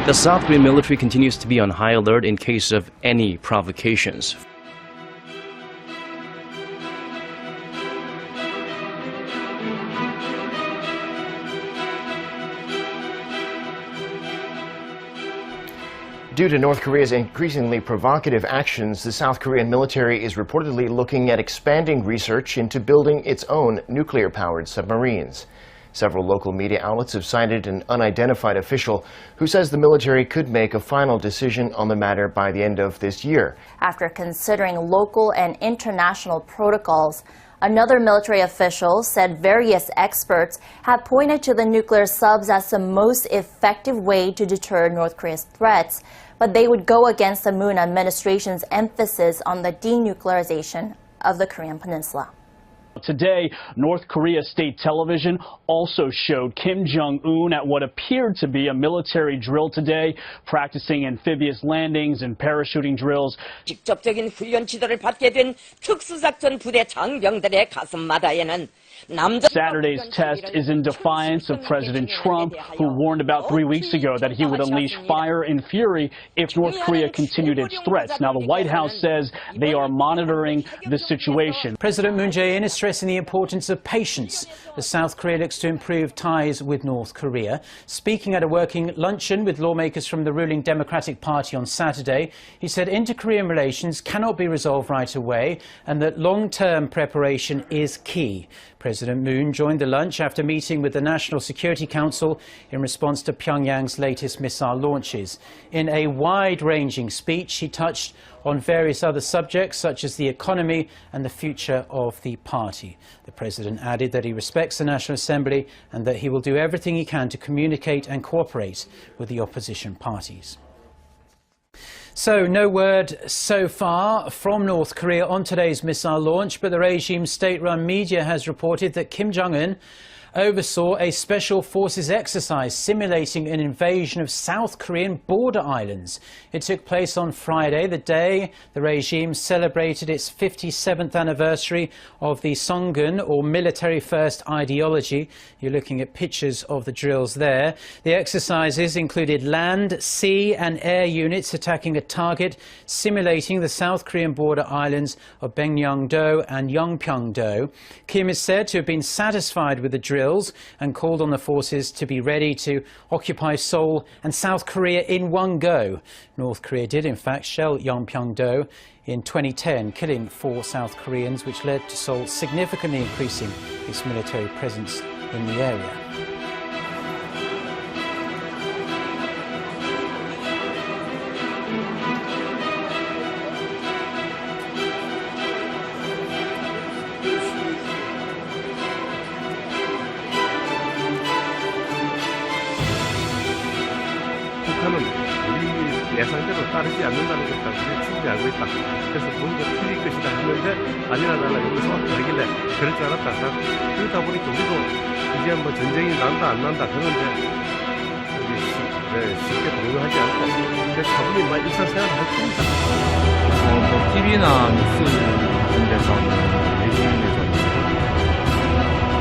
The South Korean military continues to be on high alert in case of any provocations. Due to North Korea's increasingly provocative actions, the South Korean military is reportedly looking at expanding research into building its own nuclear-powered submarines. Several local media outlets have cited an unidentified official who says the military could make a final decision on the matter by the end of this year. After considering local and international protocols, another military official said various experts have pointed to the nuclear subs as the most effective way to deter North Korea's threats, but they would go against the Moon administration's emphasis on the denuclearization of the Korean Peninsula. Today, North Korea state television also showed Kim Jong-un at what appeared to be a military drill today, practicing amphibious landings and parachuting drills. 직접적인 훈련 지도를 받게 된 특수작전 부대 장병들의 가슴마다에는 Saturday's test is in defiance of President Trump, who warned about 3 weeks ago that he would unleash fire and fury if North Korea continued its threats. Now, the White House says they are monitoring the situation. President Moon Jae-in is stressing the importance of patience as South Korea looks to improve ties with North Korea. Speaking at a working luncheon with lawmakers from the ruling Democratic Party on Saturday, he said inter-Korean relations cannot be resolved right away and that long-term preparation is key. President Moon joined the lunch after meeting with the National Security Council in response to Pyongyang's latest missile launches. In a wide-ranging speech, he touched on various other subjects such as the economy and the future of the party. The president added that he respects the National Assembly and that he will do everything he can to communicate and cooperate with the opposition parties. So, no word so far from North Korea on today's missile launch, but the regime's state-run media has reported that Kim Jong-un oversaw a special forces exercise simulating an invasion of South Korean border islands. It took place on Friday, the day the regime celebrated its 57th anniversary of the Songun, or military first ideology. You're looking at pictures of the drills there. The exercises included land, sea and air units attacking a target, simulating the South Korean border islands of Baekneung-do and Yeonpyeong-do. Kim is said to have been satisfied with the drills and called on the forces to be ready to occupy Seoul and South Korea in one go. North Korea did in fact shell Yeonpyeong-do in 2010, killing 4 South Koreans, which led to Seoul significantly increasing its military presence in the area. 북한은 우리 예상대로 따르지 않는다는 것을 충분히 알고 있다. 그래서 뭔가 틀릴 것이다 했는데 아니나 달라 여기서 다르길래 그럴 줄 알았다. 그러다 보니까 우리도 이제 뭐 전쟁이 난다 안 난다 그런데 쉽게 동요하지 않고 근데 차분히 막 일상생활을 할 뿐이다. 뭐 TV나 뉴스 같은 데서는 외국인에서는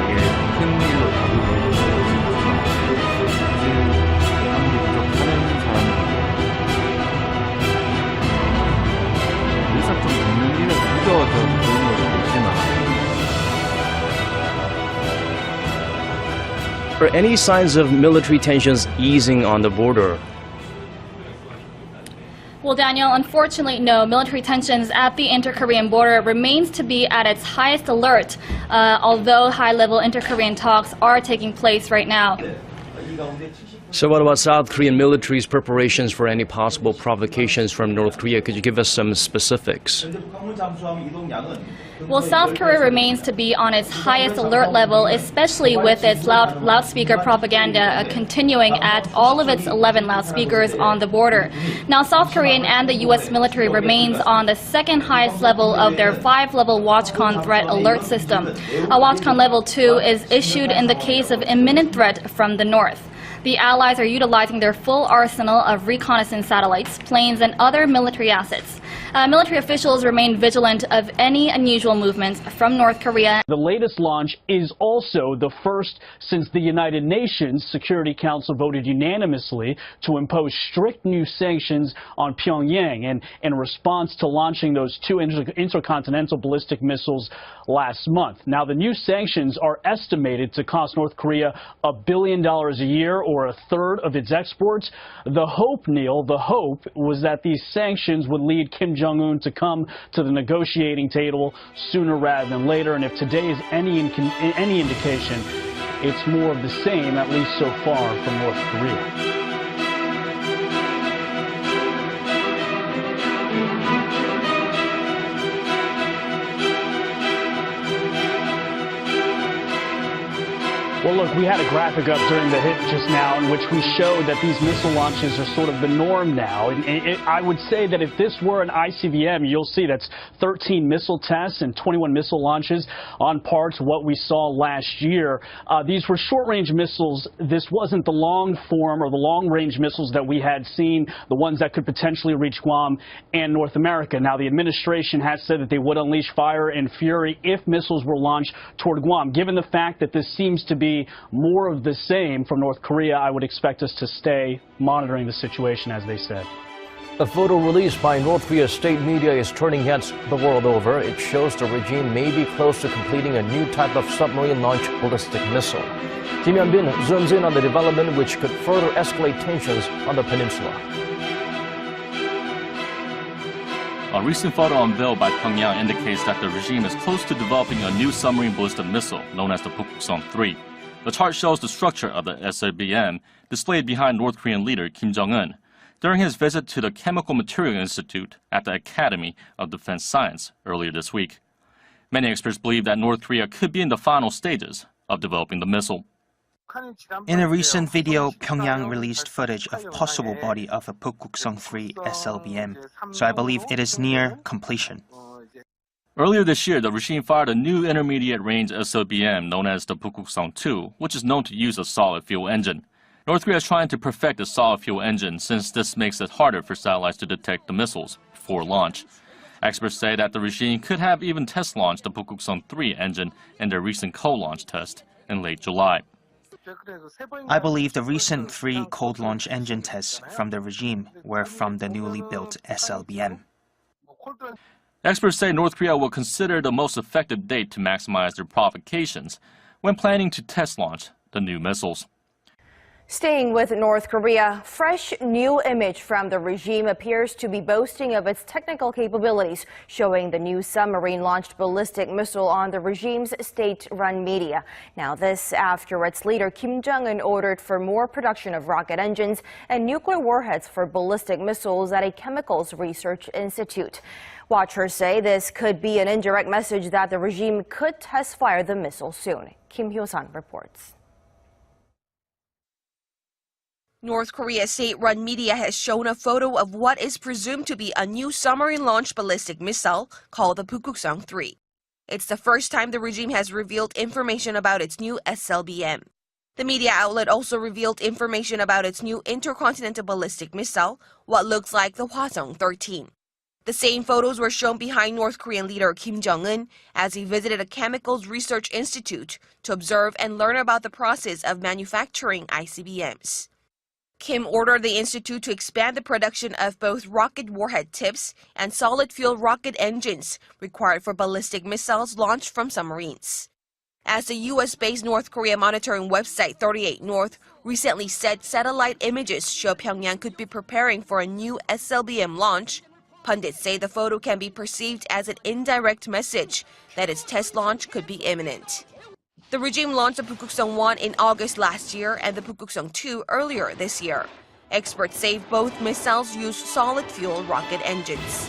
되게 큰 일로 다루고 있는 Are any signs of military tensions easing on the border? Well, Daniel, unfortunately, no. Military tensions at the inter-Korean border remains to be at its highest alert, although high-level inter-Korean talks are taking place right now. So what about South Korean military's preparations for any possible provocations from North Korea? Could you give us some specifics? Well, South Korea remains to be on its highest alert level, especially with its loudspeaker propaganda continuing at all of its 11 loudspeakers on the border. Now, South Korean and the U.S. military remains on the second highest level of their 5-level WatchCon threat alert system. A WatchCon level 2 is issued in the case of imminent threat from the north. The Allies are utilizing their full arsenal of reconnaissance satellites, planes, and other military assets. Military officials remain vigilant of any unusual movements from North Korea. The latest launch is also the first since the United Nations Security Council voted unanimously to impose strict new sanctions on Pyongyang in response to launching those two intercontinental ballistic missiles last month. Now, the new sanctions are estimated to cost North Korea $1 billion a year, or a third of its exports. The hope, Neil, was that these sanctions would lead Kim Jong-un to come to the negotiating table sooner rather than later. And if today is any indication, it's more of the same, at least so far, from North Korea. Well, look, we had a graphic up during the hit just now in which we showed that these missile launches are sort of the norm now. And I would say that if this were an ICBM, you'll see that's 13 missile tests and 21 missile launches, on par to what we saw last year. These were short-range missiles. This wasn't the long form or the long-range missiles that we had seen, the ones that could potentially reach Guam and North America. Now, the administration has said that they would unleash fire and fury if missiles were launched toward Guam. Given the fact that this seems to be more of the same from North Korea, I would expect us to stay monitoring the situation, as they said. A photo released by North Korea's state media is turning heads the world over. It shows the regime may be close to completing a new type of submarine-launched ballistic missile. Kim Hyun-bin zooms in on the development which could further escalate tensions on the peninsula. A recent photo unveiled by Pyongyang indicates that the regime is close to developing a new submarine ballistic missile known as the Pukguksong-3. The chart shows the structure of the SLBM displayed behind North Korean leader Kim Jong-un during his visit to the Chemical Material Institute at the Academy of Defense Science earlier this week. Many experts believe that North Korea could be in the final stages of developing the missile. In a recent video, Pyongyang released footage of possible body of a Pukguksong-3 SLBM, so I believe it is near completion. Earlier this year, the regime fired a new intermediate-range SLBM known as the Pukguksong-2, which is known to use a solid-fuel engine. North Korea is trying to perfect the solid-fuel engine since this makes it harder for satellites to detect the missiles before launch. Experts say that the regime could have even test-launched the Pukguksong-3 engine in their recent cold-launch test in late July. I believe the recent 3 cold launch engine tests from the regime were from the newly built SLBM. Experts say North Korea will consider the most effective date to maximize their provocations when planning to test launch the new missiles. Staying with North Korea, fresh new image from the regime appears to be boasting of its technical capabilities, showing the new submarine-launched ballistic missile on the regime's state-run media. Now this after its leader Kim Jong-un ordered for more production of rocket engines and nuclear warheads for ballistic missiles at a chemicals research institute. Watchers say this could be an indirect message that the regime could test-fire the missile soon. Kim Hyo-sun reports. North Korea's state-run media has shown a photo of what is presumed to be a new submarine-launched ballistic missile called the Pukguksong-3. It's the first time the regime has revealed information about its new SLBM. The media outlet also revealed information about its new intercontinental ballistic missile, what looks like the Hwasong-13. The same photos were shown behind North Korean leader Kim Jong-un as he visited a chemicals research institute to observe and learn about the process of manufacturing ICBMs. Kim ordered the institute to expand the production of both rocket warhead tips and solid-fuel rocket engines required for ballistic missiles launched from submarines. As the U.S.-based North Korea monitoring website 38 North recently said satellite images show Pyongyang could be preparing for a new SLBM launch, pundits say the photo can be perceived as an indirect message that its test launch could be imminent. The regime launched the Pukguksong-1 in August last year and the Pukguksong-2 earlier this year. Experts say both missiles use solid-fuel rocket engines.